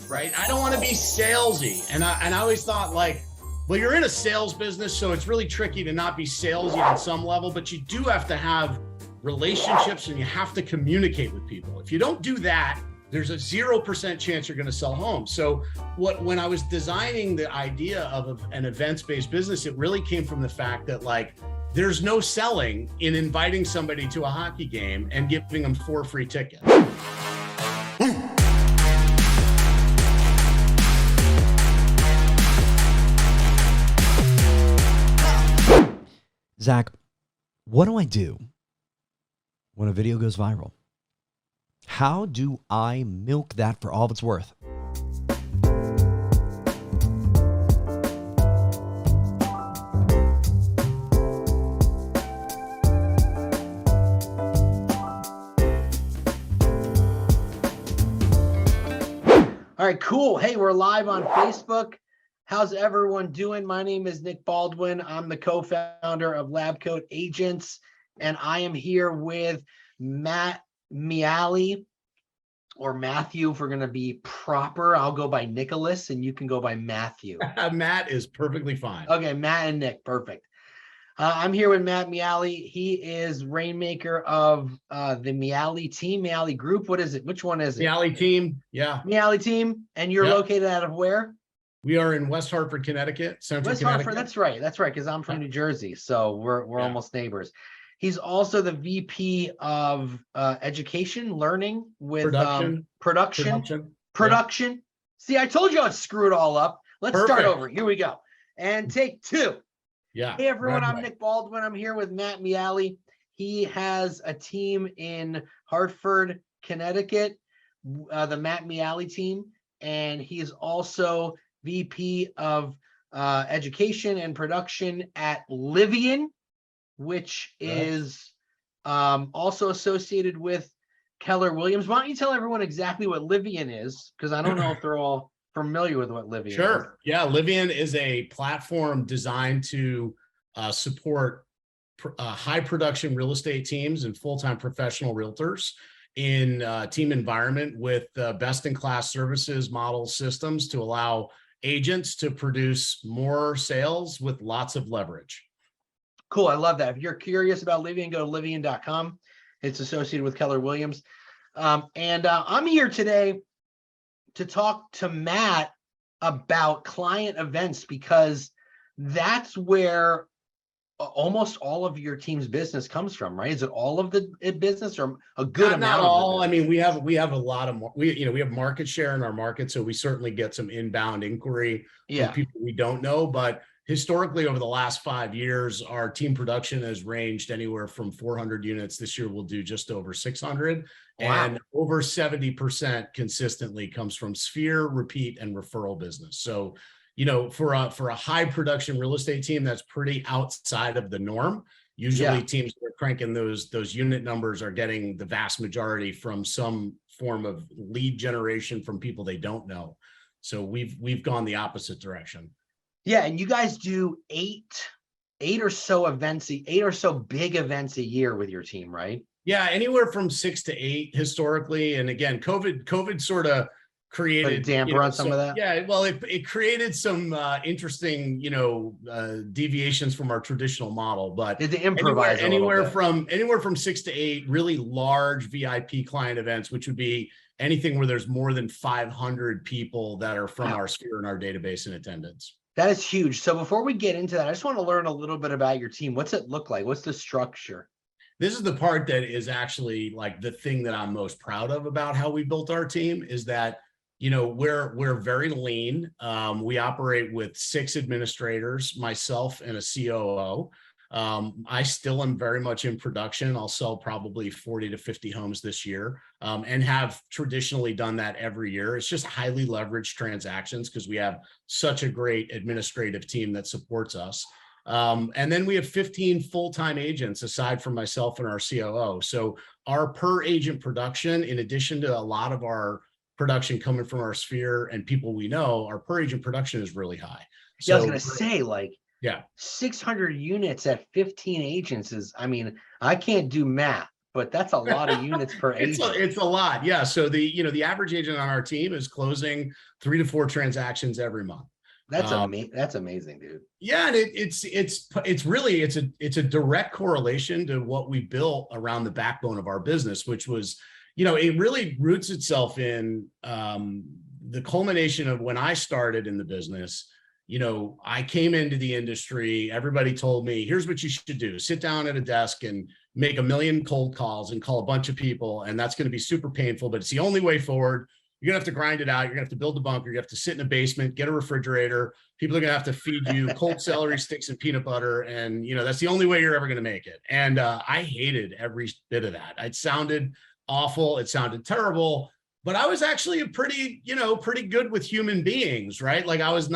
right? I don't want to be salesy. And I always thought like, well, you're in a sales business, so it's really tricky to not be salesy on some level, but you do have to have relationships and you have to communicate with people. If you don't do that, there's a 0% chance you're going to sell homes. So when I was designing the idea of an events-based business, it really came from the fact that like, there's no selling in inviting somebody to a hockey game and giving them 4 free tickets. Zach, what do I do when a video goes viral? How do I milk that for all it's worth? All right, cool. Hey, we're live on Facebook. How's everyone doing? My name is Nick Baldwin. I'm the co-founder of LabCoatAgents, and I am here with Matt Miale, or Mathew if we're going to be proper. I'll go by Nicholas, and you can go by Mathew. Matt is perfectly fine. Okay, Matt and Nick, perfect. I'm here with Matt Miale. He is rainmaker of the Miale Team, Miale Group. What is it? Which one is it? Miale Team, yeah. Miale Team, and you're located out of where? We are in West Hartford, Connecticut, Central Connecticut. Hartford, that's right, because I'm from New Jersey, so we're almost neighbors. He's also the VP of education, learning with production. Yeah. See, I told you I'd screw it all up. Let's start over. Here we go. And take 2. Yeah. Hey everyone, I'm Nick Baldwin. I'm here with Matt Miale. He has a team in Hartford, Connecticut, the Matt Miale team, and he's also VP of education and production at Livian, which is also associated with Keller Williams. Why don't you tell everyone exactly what Livian is? Because I don't know if they're all familiar with what Livian is. Sure. Yeah, Livian is a platform designed to support high production real estate teams and full-time professional realtors in team environment with best-in-class services, models, systems to allow agents to produce more sales with lots of leverage. Cool. I love that. If you're curious about Livian, go to Livian.com. It's associated with Keller Williams. I'm here today to talk to Matt about client events, because that's where almost all of your team's business comes from, right? Is it all of the business, or a good amount? Not all. I mean, we have a lot of we have market share in our market, so we certainly get some inbound inquiry from people we don't know. But historically, over the last 5 years, our team production has ranged anywhere from 400 units. This year, we'll do just over 600. Wow. And over 70% consistently comes from sphere, repeat, and referral business. So, you know, for a high production real estate team, that's pretty outside of the norm. Usually teams that are cranking those unit numbers are getting the vast majority from some form of lead generation from people they don't know. So we've gone the opposite direction. Yeah, and you guys do eight or so big events a year with your team, right? Yeah, anywhere from 6 to 8 historically. And again, COVID sort of created damper on some of that. Yeah, well, it created some interesting, deviations from our traditional model. But did they improvise anywhere from 6 to 8 really large VIP client events, which would be anything where there's more than 500 people that are from our sphere and our database in attendance. That is huge. So before we get into that, I just want to learn a little bit about your team. What's it look like? What's the structure? This is the part that is actually like the thing that I'm most proud of about how we built our team, is that, we're very lean. We operate with 6 administrators, myself and a COO. I still am very much in production. I'll sell probably 40 to 50 homes this year, and have traditionally done that every year. It's just highly leveraged transactions because we have such a great administrative team that supports us. And then we have 15 full-time agents aside from myself and our COO. So our per agent production, in addition to a lot of our production coming from our sphere and people we know, our per agent production is really high. So, I was going to say, like, 600 units at 15 agents is, I mean, I can't do math, but that's a lot of units per agent. It's a lot. Yeah. So the average agent on our team is closing 3 to 4 transactions every month. That's amazing. That's amazing, dude. Yeah, and it's really it's a direct correlation to what we built around the backbone of our business, which was, it really roots itself in the culmination of when I started in the business. I came into the industry, everybody told me, here's what you should do. Sit down at a desk and make 1 million cold calls and call a bunch of people. And that's going to be super painful, but it's the only way forward. You're gonna have to grind it out. You're gonna have to build a bunker. You have to sit in a basement, get a refrigerator. People are gonna have to feed you cold celery sticks and peanut butter. And that's the only way you're ever gonna make it. And I hated every bit of that. It sounded awful. It sounded terrible. But I was actually pretty good with human beings, right? Like I was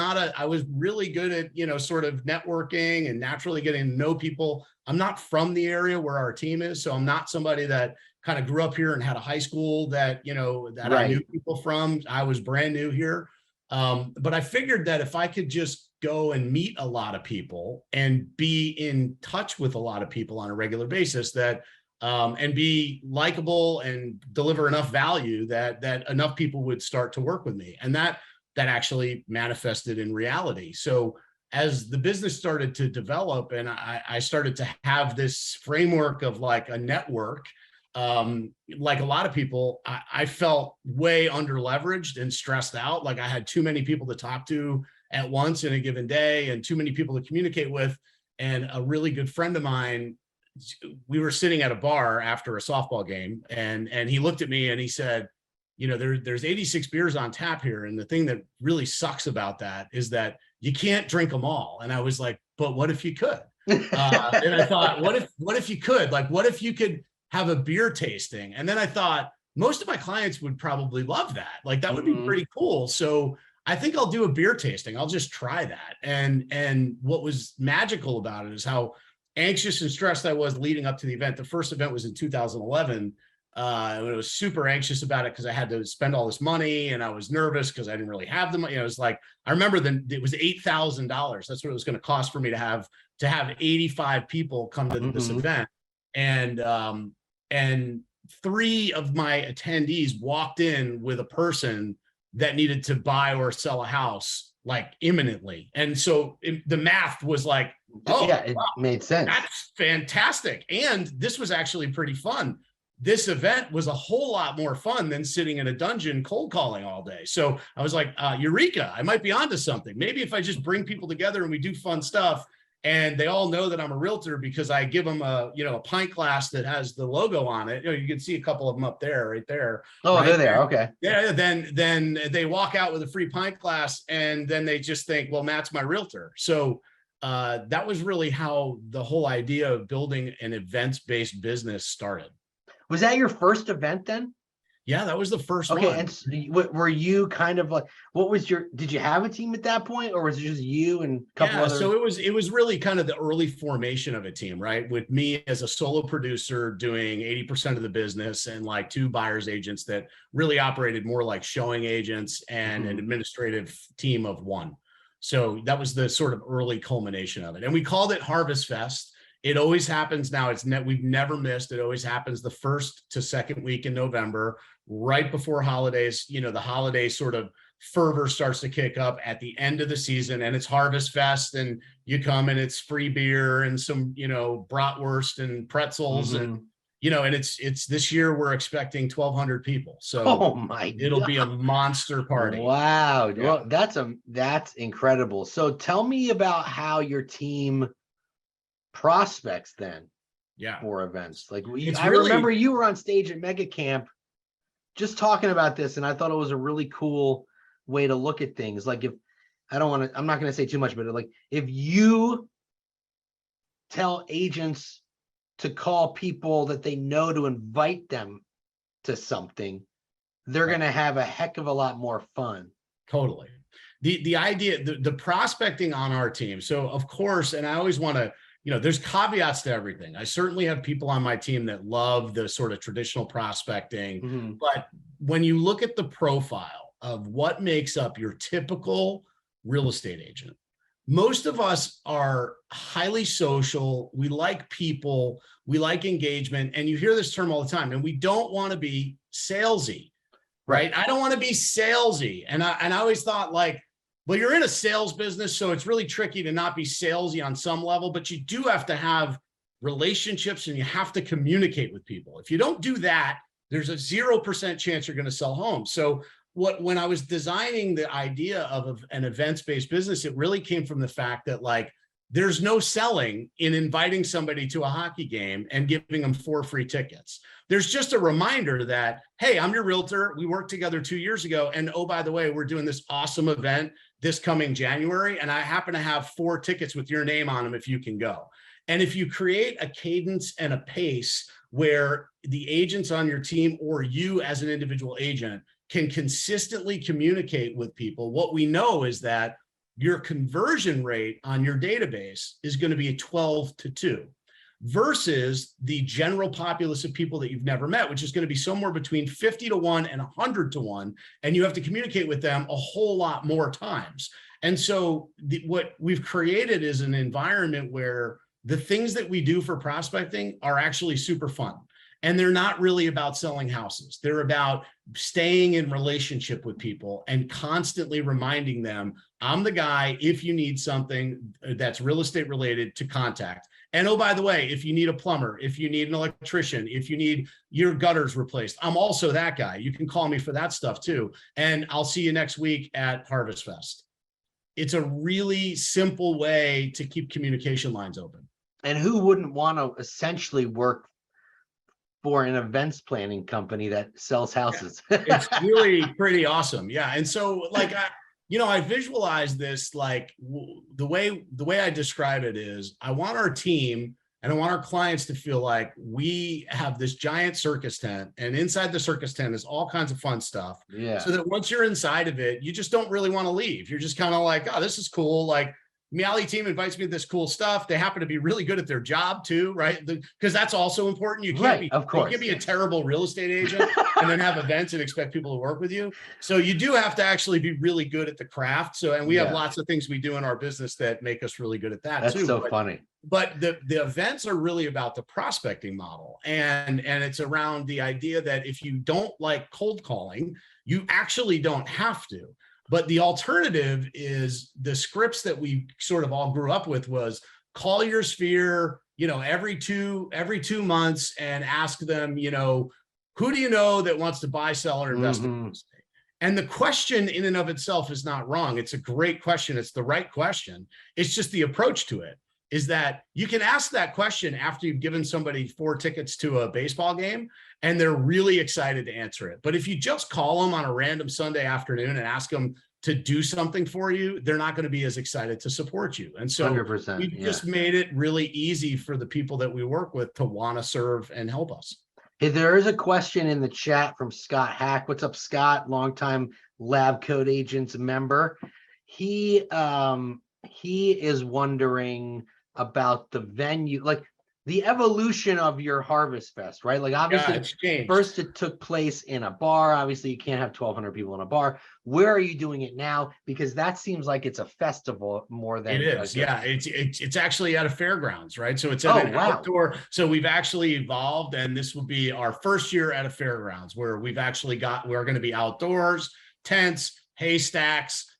really good at, sort of networking and naturally getting to know people. I'm not from the area where our team is. So I'm not somebody that kind of grew up here and had a high school that I knew people from. I was brand new here. But I figured that if I could just go and meet a lot of people and be in touch with a lot of people on a regular basis, that and be likable and deliver enough value that enough people would start to work with me. And that actually manifested in reality. So as the business started to develop and I started to have this framework of like a network, like a lot of people, I felt way under leveraged and stressed out. Like I had too many people to talk to at once in a given day and too many people to communicate with. And a really good friend of mine, we were sitting at a bar after a softball game and he looked at me and he said, there's 86 beers on tap here. And the thing that really sucks about that is that you can't drink them all. And I was like, but what if you could? And I thought, what if you could? Like, what if you could have a beer tasting? And then I thought most of my clients would probably love that. Like that would be pretty cool. So I think I'll do a beer tasting. I'll just try that. And what was magical about it is how anxious and stressed I was leading up to the event. The first event was in 2011. I was super anxious about it because I had to spend all this money and I was nervous because I didn't really have the money. It was like, I remember it was $8,000. That's what it was going to cost for me to have 85 people come to this event. And 3 of my attendees walked in with a person that needed to buy or sell a house like imminently. And so the math was like, oh, yeah, it made sense. That's fantastic. And this was actually pretty fun. This event was a whole lot more fun than sitting in a dungeon cold calling all day. So I was like, Eureka, I might be onto something. Maybe if I just bring people together and we do fun stuff and they all know that I'm a realtor because I give them a pint glass that has the logo on it. You can see a couple of them up there, right there. Oh, right they're there. Okay. Yeah. Then they walk out with a free pint glass and then they just think, well, Matt's my realtor. So that was really how the whole idea of building an events-based business started. Was that your first event then? Yeah, that was the first one. Okay, and so were you kind of like, did you have a team at that point, or was it just you and a couple others? So it was really kind of the early formation of a team, right? With me as a solo producer doing 80% of the business and like 2 buyers agents that really operated more like showing agents and an administrative team of 1. So that was the sort of early culmination of it. And we called it Harvest Fest. It always happens now. We've never missed. It always happens the 1st to 2nd week in November, right before holidays. The holiday sort of fervor starts to kick up at the end of the season, and it's Harvest Fest, and you come and it's free beer and some, bratwurst and pretzels, and and it's this year we're expecting 1,200 people. So it'll be a monster party. Wow. Yeah. Well, that's incredible. So tell me about how your team prospects then for events. Like I remember you were on stage at Mega Camp just talking about this, and I thought it was a really cool way to look at things. Like I'm not going to say too much, but like if you tell agents to call people that they know to invite them to something, they're going to have a heck of a lot more fun. Totally. The idea, the prospecting on our team. So of course, and I always want to, there's caveats to everything. I certainly have people on my team that love the sort of traditional prospecting, but when you look at the profile of what makes up your typical real estate agent, most of us are highly social. We like people. We like engagement. And you hear this term all the time, and we don't want to be salesy, right? I don't want to be salesy. And I always thought like, well, you're in a sales business, so it's really tricky to not be salesy on some level, but you do have to have relationships and you have to communicate with people. If you don't do that, there's a 0% chance you're going to sell homes. So when I was designing the idea of an events-based business, it really came from the fact that like, there's no selling in inviting somebody to a hockey game and giving them 4 free tickets. There's just a reminder that, hey, I'm your realtor. We worked together 2 years ago. And oh, by the way, we're doing this awesome event this coming January. And I happen to have 4 tickets with your name on them if you can go. And if you create a cadence and a pace where the agents on your team or you as an individual agent can consistently communicate with people, what we know is that your conversion rate on your database is going to be a 12-2 versus the general populace of people that you've never met, which is going to be somewhere between 50-1 and 100-1. And you have to communicate with them a whole lot more times. And so what we've created is an environment where the things that we do for prospecting are actually super fun. And they're not really about selling houses. They're about staying in relationship with people and constantly reminding them, I'm the guy, if you need something that's real estate related, to contact. And oh, by the way, if you need a plumber, if you need an electrician, if you need your gutters replaced, I'm also that guy. You can call me for that stuff too. And I'll see you next week at Harvest Fest. It's a really simple way to keep communication lines open. And who wouldn't want to essentially work for an events planning company that sells houses? It's really pretty awesome. Yeah. And so like, I visualize this, like the way I describe it is I want our team and I want our clients to feel like we have this giant circus tent, and inside the circus tent is all kinds of fun stuff. Yeah. So that once you're inside of it, you just don't really want to leave. You're just kind of like, oh, this is cool. Like, Miale Team invites me to this cool stuff. They happen to be really good at their job too, right? Because that's also important. You can't of course. You can't be a terrible real estate agent and then have events and expect people to work with you. So you do have to actually be really good at the craft. So, and we have lots of things we do in our business that make us really good at that too. That's so funny. But the events are really about the prospecting model. And it's around the idea that if you don't like cold calling, you actually don't have to. But the alternative is the scripts that we sort of all grew up with was call your sphere, every two months and ask them, who do you know that wants to buy, sell, or invest in real estate? And the question in and of itself is not wrong. It's a great question. It's the right question. It's just the approach to it is that you can ask that question after you've given somebody 4 tickets to a baseball game and they're really excited to answer it. But if you just call them on a random Sunday afternoon and ask them to do something for you, they're not going to be as excited to support you. And so 100%, we've just made it really easy for the people that we work with to want to serve and help us. Hey, there is a question in the chat from Scott Hack. What's up, Scott? Longtime LabCoatAgents member. He is wondering about the venue, like the evolution of your Harvest Fest, right? Like obviously first it took place in a bar. Obviously you can't have 1,200 people in a bar. Where are you doing it now? Because that seems like it's a festival more than it is. It's actually at a fairgrounds, right? So it's at an outdoor. So we've actually evolved, and this will be our first year at a fairgrounds where we're going to be outdoors, tents, haystacks,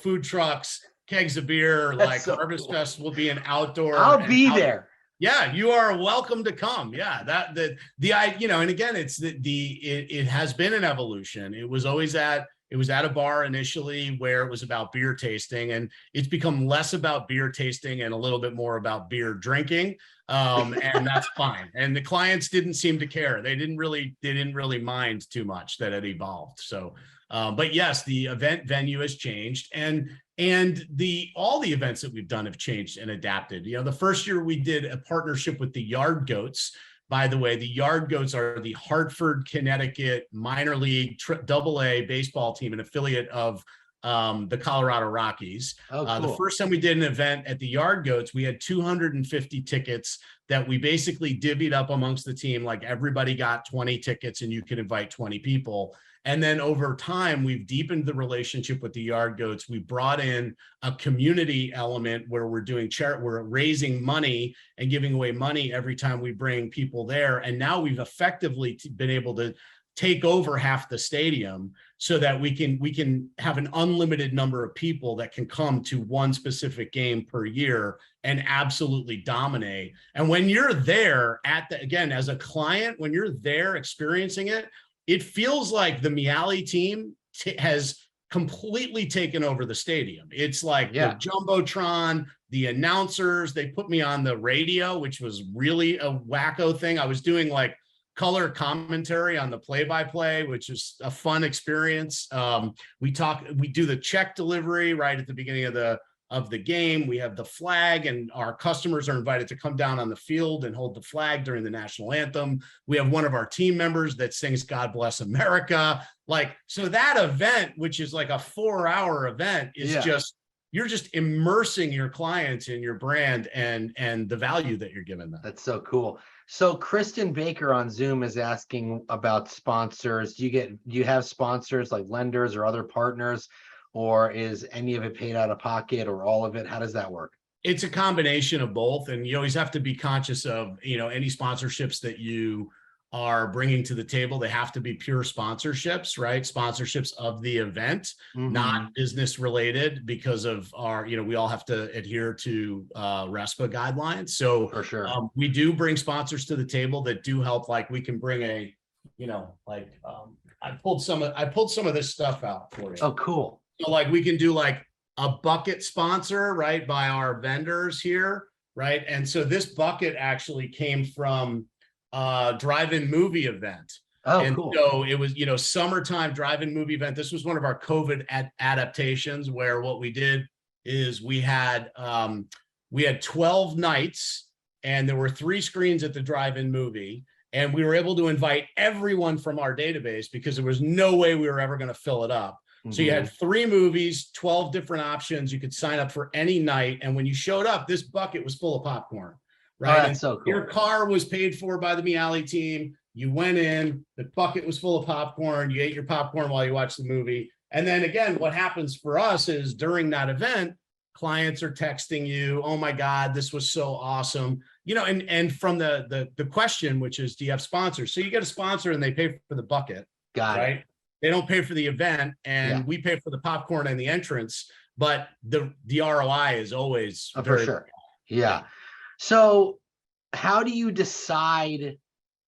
food trucks, kegs of beer. Like so Harvest cool. Fest will be an outdoor. I'll be there. Yeah, you are welcome to come. Yeah, and again, it has been an evolution. It was at a bar initially where it was about beer tasting, and it's become less about beer tasting and a little bit more about beer drinking. And that's fine. And the clients didn't seem to care. They didn't really mind too much that it evolved. So, but yes, the event venue has changed, and all the events that we've done have changed and adapted. The first year we did a partnership with the Yard Goats. By the way, the Yard Goats are the Hartford, Connecticut minor league AA baseball team, an affiliate of the Colorado Rockies. Oh, The cool. first time we did an event at the Yard Goats, we had 250 tickets that we basically divvied up amongst the team. Like everybody got 20 tickets and you could invite 20 people. And then over time, we've deepened the relationship with the Yard Goats. We brought in a community element where we're doing charity, we're raising money and giving away money every time we bring people there. And now we've effectively been able to take over half the stadium so that we can have an unlimited number of people that can come to one specific game per year and absolutely dominate. And when you're there again, as a client, when you're there experiencing it, it feels like the Miale team has completely taken over the stadium. It's like the Jumbotron, the announcers, they put me on the radio, which was really a wacko thing. I was doing like color commentary on the play-by-play, which is a fun experience. We do the check delivery right at the beginning of the game. We have the flag, and our customers are invited to come down on the field and hold the flag during the national anthem. We have one of our team members that sings "God Bless America." Like, so that event, which is like a 4-hour event, is just, you're just immersing your clients in your brand and the value that you're giving them. That's so cool. So Kristen Baker on Zoom is asking about sponsors. Do you have sponsors like lenders or other partners, or is any of it paid out of pocket or all of it? How does that work? It's a combination of both. And you always have to be conscious of, any sponsorships that you are bringing to the table. They have to be pure sponsorships, right? Sponsorships of the event, not business related, because of our, we all have to adhere to RESPA guidelines. So for sure, we do bring sponsors to the table that do help. Like we can bring I pulled some of this stuff out for you. Oh, cool. So like we can do like a bucket sponsor, right, by our vendors here, right? And so this bucket actually came from drive-in movie event. Oh, and cool. So it was, summertime drive-in movie event. This was one of our COVID adaptations, where what we did is we had 12 nights, and there were 3 screens at the drive-in movie, and we were able to invite everyone from our database because there was no way we were ever going to fill it up. So you had 3 movies, 12 different options. You could sign up for any night. And when you showed up, this bucket was full of popcorn, right? Oh, that's so cool. Your car was paid for by the Miale team. You went in, the bucket was full of popcorn. You ate your popcorn while you watched the movie. And then again, what happens for us is during that event, clients are texting you, "Oh my God, this was so awesome." And from the question, which is, do you have sponsors? So you get a sponsor and they pay for the bucket. Got it. They don't pay for the event, and we pay for the popcorn and the entrance, but the ROI is always for sure. Yeah. So how do you decide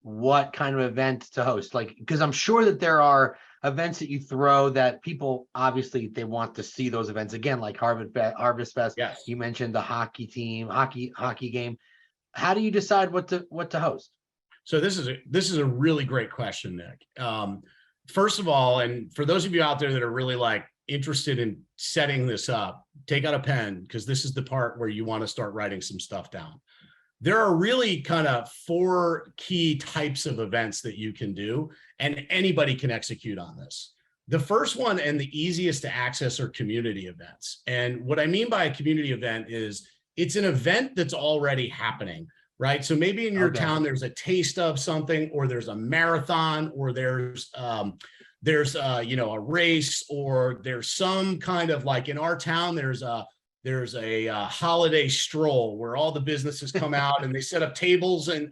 what kind of event to host? Like, because I'm sure that there are events that you throw that people, obviously they want to see those events again, like Harvest Fest. Yes. You mentioned the hockey game. How do you decide what to host? So this is a really great question, Nick. First of all, and for those of you out there that are really like interested in setting this up, take out a pen, because this is the part where you want to start writing some stuff down. There are really kind of 4 key types of events that you can do, and anybody can execute on this. The first one and the easiest to access are community events. And what I mean by a community event is it's an event that's already happening, right? So maybe in your town, there's a taste of something, or there's a marathon, or there's a race, or there's some kind of, like in our town, there's a holiday stroll where all the businesses come out and they set up tables and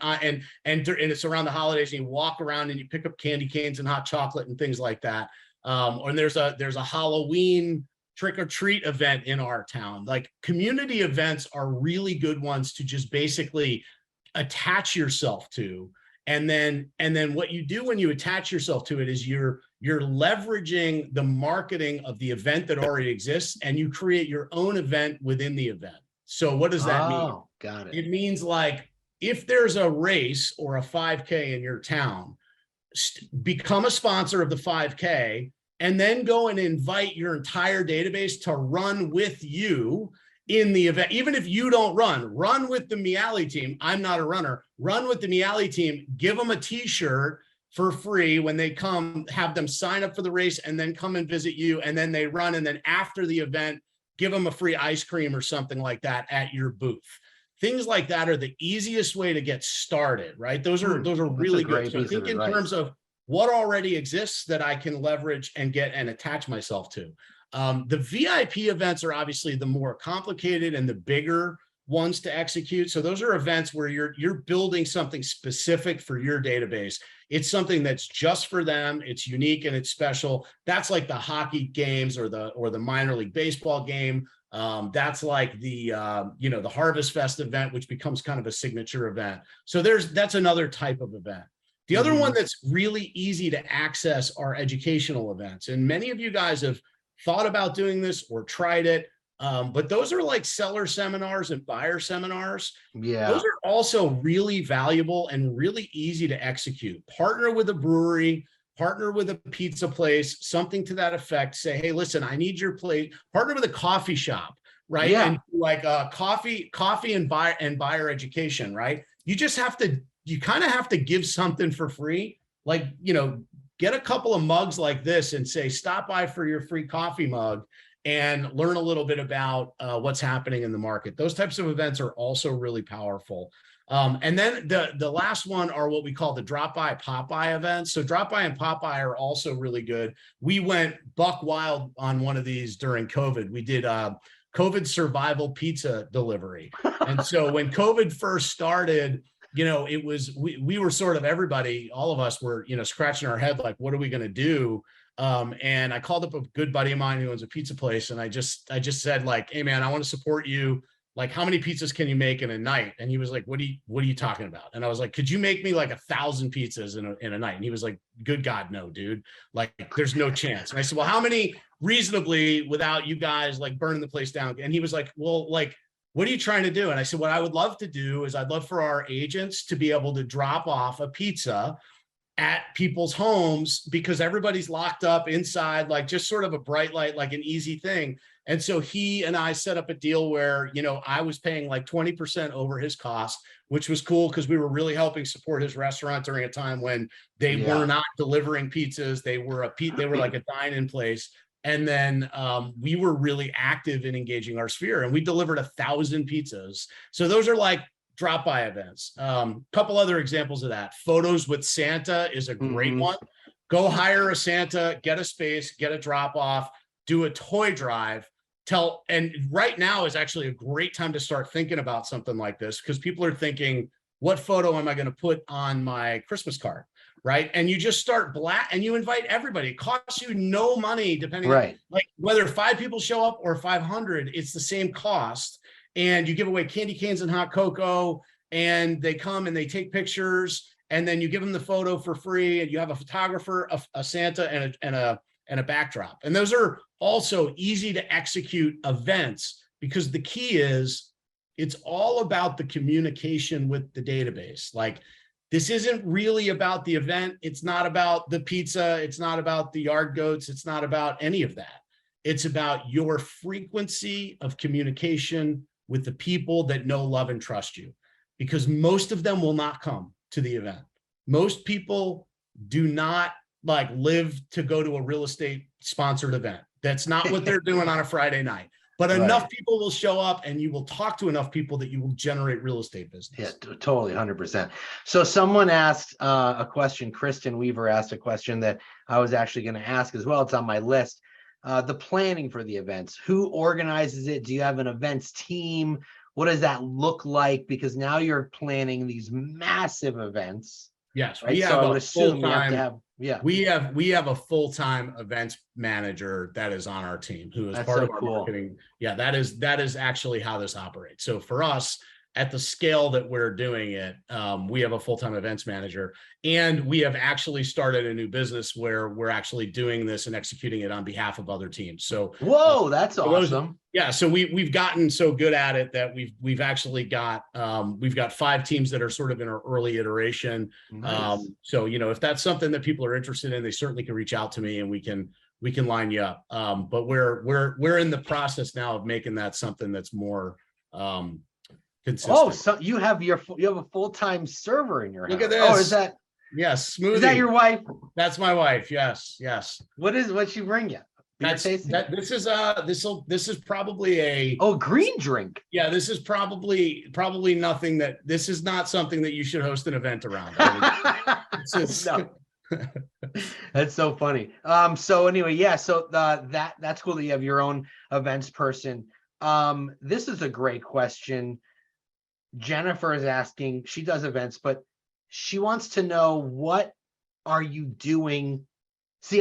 it's around the holidays, and you walk around and you pick up candy canes and hot chocolate and things like that. Or there's a Halloween trick-or-treat event in our town. Like, community events are really good ones to just basically attach yourself to. And then what you do when you attach yourself to it is you're leveraging the marketing of the event that already exists, and you create your own event within the event. So what does that mean? Got it. It means, like, if there's a race or a 5K in your town, become a sponsor of the 5K, and then go and invite your entire database to run with you in the event. Even if you don't run with the Miale team. I'm not a runner. Run with the Miale team, give them a t-shirt, for free when they come, have them sign up for the race and then come and visit you. And then they run. And then after the event, give them a free ice cream or something like that at your booth. Things like that are the easiest way to get started, right? Those are really good. So think in terms of what already exists that I can leverage and get and attach myself to. The VIP events are obviously the more complicated and the bigger ones to execute. So those are events where you're building something specific for your database. It's something that's just for them. It's unique and it's special. That's like the hockey games or the minor league baseball game. That's like the the Harvest Fest event, which becomes kind of a signature event. So that's another type of event. The other one that's really easy to access are educational events. And many of you guys have thought about doing this or tried it. But those are like seller seminars and buyer seminars. Yeah. Those are also really valuable and really easy to execute. Partner with a brewery, partner with a pizza place, something to that effect. Say, hey, listen, I need your plate. Partner with a coffee shop, right? Yeah. And like coffee and buyer education, right? You kind of have to give something for free. Like, get a couple of mugs like this and say, stop by for your free coffee mug and learn a little bit about what's happening in the market. Those types of events are also really powerful. And then the last one are what we call the Dropby Poppeye events. So Dropby and Poppeye are also really good. We went buck wild on one of these during COVID. We did COVID survival pizza delivery. And so when COVID first started, it was, we were sort of everybody, all of us were, scratching our head, like, what are we going to do? And I called up a good buddy of mine who owns a pizza place. And I just said, like, hey man, I want to support you. Like, how many pizzas can you make in a night? And he was like, what are you talking about? And I was like, could you make me like 1,000 pizzas in a night? And he was like, good God, no, dude, like there's no chance. And I said, well, how many reasonably without you guys like burning the place down? And he was like, well, like, what are you trying to do? And I said, what I would love to do is I'd love for our agents to be able to drop off a pizza at people's homes because everybody's locked up inside, like just sort of a bright light, like an easy thing. And so he and I set up a deal where, I was paying like 20% over his cost, which was cool because we were really helping support his restaurant during a time when they were not delivering pizzas. They were like a dine-in place. And then we were really active in engaging our sphere, and we delivered 1,000 pizzas. So those are like drop-by events. Couple other examples of that. Photos with Santa is a great one. Go hire a Santa, get a space, get a drop-off, do a toy drive. And right now is actually a great time to start thinking about something like this because people are thinking, what photo am I going to put on my Christmas card? Right. And you just start and you invite everybody. It costs you no money, depending on like whether 5 people show up or 500, it's the same cost. And you give away candy canes and hot cocoa, and they come and they take pictures, and then you give them the photo for free, and you have a photographer, a Santa, and a backdrop. And those are also easy to execute events because the key is it's all about the communication with the database. Like, this isn't really about the event. It's not about the pizza. It's not about the yard goats. It's not about any of that. It's about your frequency of communication with the people that know, love, and trust you, because most of them will not come to the event. Most people do not like live to go to a real estate sponsored event. That's not what they're doing on a Friday night. But enough people will show up, and you will talk to enough people that you will generate real estate business. Yeah, totally, 100%. So someone asked a question. Kristen Weaver asked a question that I was actually going to ask as well. It's on my list. The planning for the events. Who organizes it? Do you have an events team? What does that look like? Because now you're planning these massive events. Yes, right? we have so I a would assume you have full-time. to have. Yeah, we have a full-time events manager that is on our team who is part of our marketing. Yeah, that is actually how this operates. So for us, at the scale that we're doing it, we have a full-time events manager, and we have actually started a new business where we're actually doing this and executing it on behalf of other teams. So whoa, that's awesome. So we've gotten so good at it that we've actually got 5 teams that are sort of in our early iteration. Nice. So if that's something that people are interested in, they certainly can reach out to me and we can line you up. But we're in the process now of making that something that's more consistent. Oh, so you have a full-time server in your house. Look at this. Oh, is that Yes, smoothie. Is that your wife? That's my wife. Yes, yes. What'd she bring you? This is probably a green drink. Yeah, this is probably nothing this is not something that you should host an event around. No. That's so funny. So anyway, yeah, so that's cool that you have your own events person. This is a great question. Jennifer is asking, she does events, but she wants to know, what are you doing? She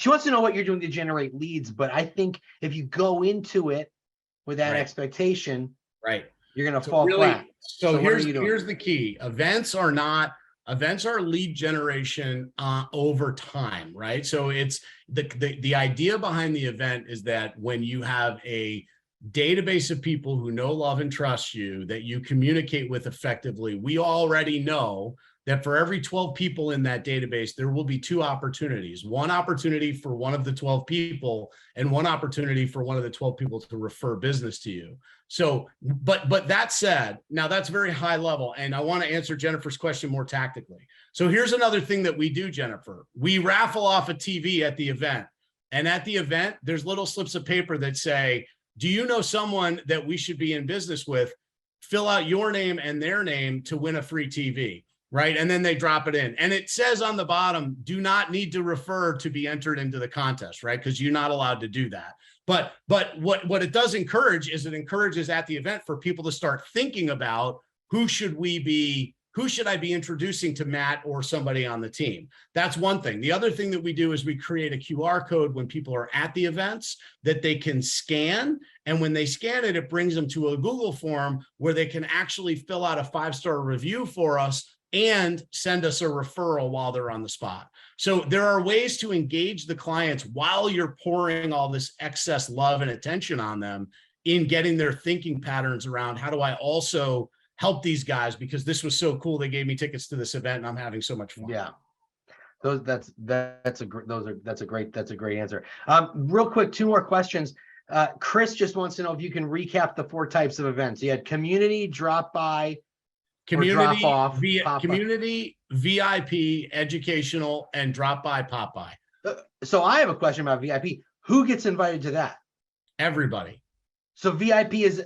wants to know what you're doing to generate leads, but I think if you go into it with that expectation, right, you're going to fall flat. So here's the key. Events are lead generation over time, right? So it's the idea behind the event is that when you have a database of people who know, love, and trust you, that you communicate with effectively, we already know that for every 12 people in that database, there will be 2 opportunities. One opportunity for one of the 12 people and one opportunity for one of the 12 people to refer business to you. So, but that said, now that's very high level, and I want to answer Jennifer's question more tactically. So here's another thing that we do, Jennifer. We raffle off a TV at the event. And at the event, there's little slips of paper that say, do you know someone that we should be in business with? Fill out your name and their name to win a free TV. Right. And then they drop it in. And it says on the bottom, do not need to refer to be entered into the contest, right? Because you're not allowed to do that. But what it does encourage is it encourages at the event for people to start thinking about who should I be introducing to Matt or somebody on the team? That's one thing. The other thing that we do is we create a QR code when people are at the events that they can scan. And when they scan it, it brings them to a Google form where they can actually fill out a 5-star review for us and send us a referral while they're on the spot. So there are ways to engage the clients while you're pouring all this excess love and attention on them in getting their thinking patterns around, how do I also help these guys, because this was so cool, they gave me tickets to this event and I'm having so much fun. Yeah. That's a great answer. Real quick, 2 more questions. Chris just wants to know if you can recap the 4 types of events. You had community, drop by, community, drop off, community, VIP, educational, and drop by Popeye. So I have a question about VIP. Who gets invited to that? Everybody. So VIP is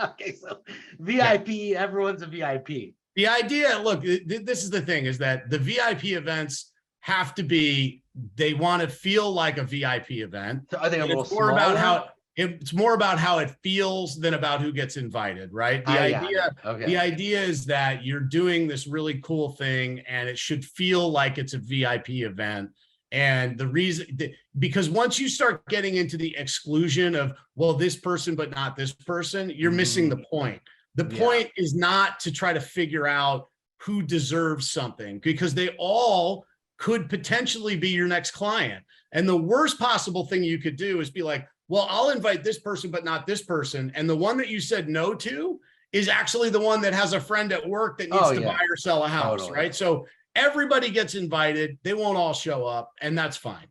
okay. So VIP, everyone's a VIP. The idea, look, this is the thing, is that the VIP events have to be, they want to feel like a VIP event. So are they a little it's more smaller? about how it's more about how it feels than about who gets invited, right? The idea is that you're doing this really cool thing and it should feel like it's a VIP event. And the reason, because once you start getting into the exclusion of, well, this person, but not this person, you're missing the point. The point is not to try to figure out who deserves something, because they all could potentially be your next client. And the worst possible thing you could do is be like, well, I'll invite this person, but not this person. And the one that you said no to is actually the one that has a friend at work that needs to buy or sell a house, right? So everybody gets invited. They won't all show up, and that's fine.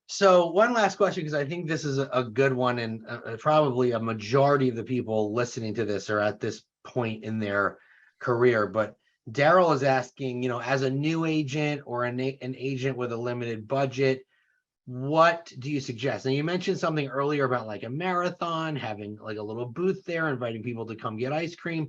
So one last question, because I think this is a good one, and probably a majority of the people listening to this are at this point in their career. But Daryl is asking, as a new agent or an agent with a limited budget, what do you suggest? Now, you mentioned something earlier about like a marathon, having like a little booth there, inviting people to come get ice cream.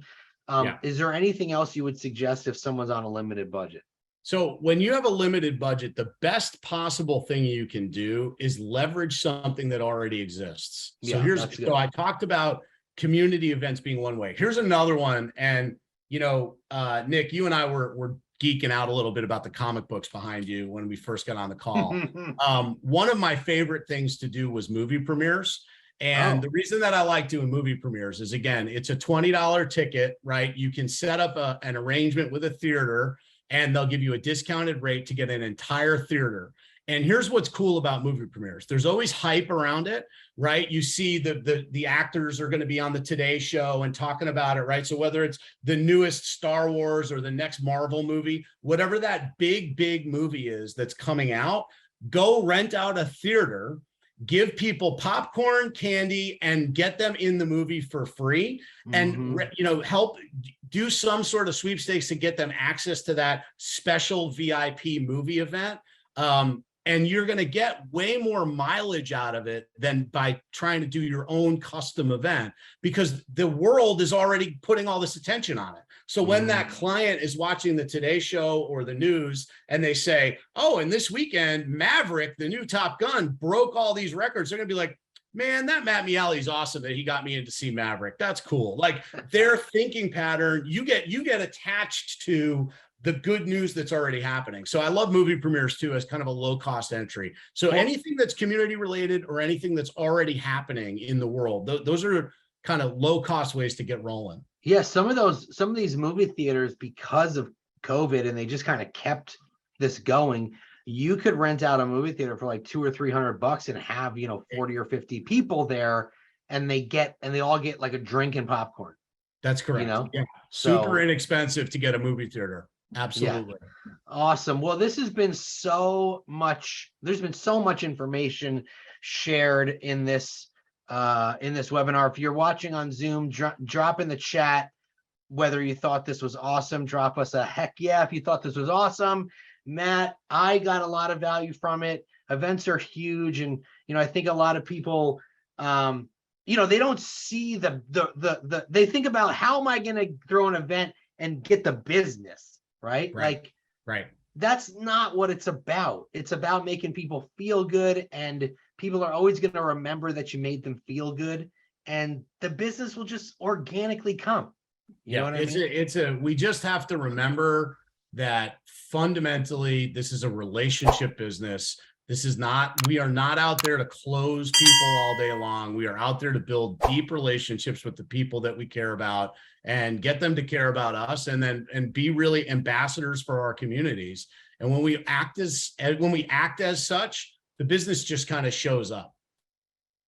Is there anything else you would suggest if someone's on a limited budget? So when you have a limited budget, the best possible thing you can do is leverage something that already exists. So so I talked about community events being one way. Here's another one. And, Nick, you and I were geeking out a little bit about the comic books behind you when we first got on the call. One of my favorite things to do was movie premieres. And the reason that I like doing movie premieres is, again, it's a $20 ticket, right? You can set up an arrangement with a theater and they'll give you a discounted rate to get an entire theater. And here's what's cool about movie premieres. There's always hype around it, right? You see the actors are going to be on the Today Show and talking about it, right? So whether it's the newest Star Wars or the next Marvel movie, whatever that big movie is that's coming out, go rent out a theater give people popcorn, candy, and get them in the movie for free. And, help do some sort of sweepstakes to get them access to that special VIP movie event. And you're going to get way more mileage out of it than by trying to do your own custom event, because the world is already putting all this attention on it. So when that client is watching the Today Show or the news and they say, oh, and this weekend, Maverick, the new Top Gun, broke all these records, they're going to be like, man, that Matt Miale is awesome that he got me in to see Maverick. That's cool. Like their thinking pattern, you get attached to the good news that's already happening. So I love movie premieres too as kind of a low cost entry. So anything that's community related or anything that's already happening in the world, those are kind of low cost ways to get rolling. Yeah, some of these movie theaters, because of COVID, and they just kind of kept this going, you could rent out a movie theater for like $200 or $300 and have 40 or 50 people there, and they all get like a drink and popcorn. That's correct. Yeah. Super inexpensive to get a movie theater. Absolutely. Yeah. Awesome. Well, this has been so much. There's been so much information shared in this webinar. If you're watching on Zoom, drop in the chat whether you thought this was awesome. Drop us a heck yeah if you thought this was awesome. Matt, I got a lot of value from it. Events are huge, and I think a lot of people they don't see they think about, how am I going to throw an event and get the business, right? Right. That's not what it's about. It's about making people feel good, and people are always going to remember that you made them feel good, and the business will just organically come. You know what I mean? We just have to remember that fundamentally this is a relationship business. We are not out there to close people all day long. We are out there to build deep relationships with the people that we care about and get them to care about us, and be really ambassadors for our communities. And when we act as such, the business just kind of shows up.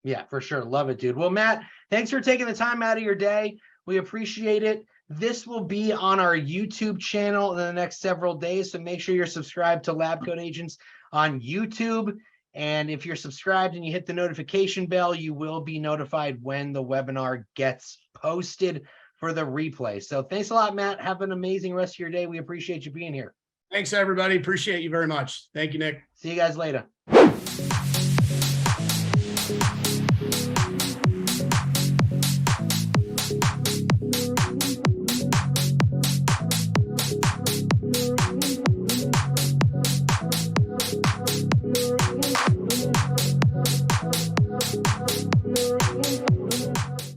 Yeah, for sure. Love it, dude. Well, Matt, thanks for taking the time out of your day. We appreciate it. This will be on our YouTube channel in the next several days, so make sure you're subscribed to LabCoatAgents on YouTube. And if you're subscribed and you hit the notification bell, you will be notified when the webinar gets posted for the replay. So thanks a lot, Matt. Have an amazing rest of your day. We appreciate you being here. Thanks, everybody. Appreciate you very much. Thank you, Nick. See you guys later.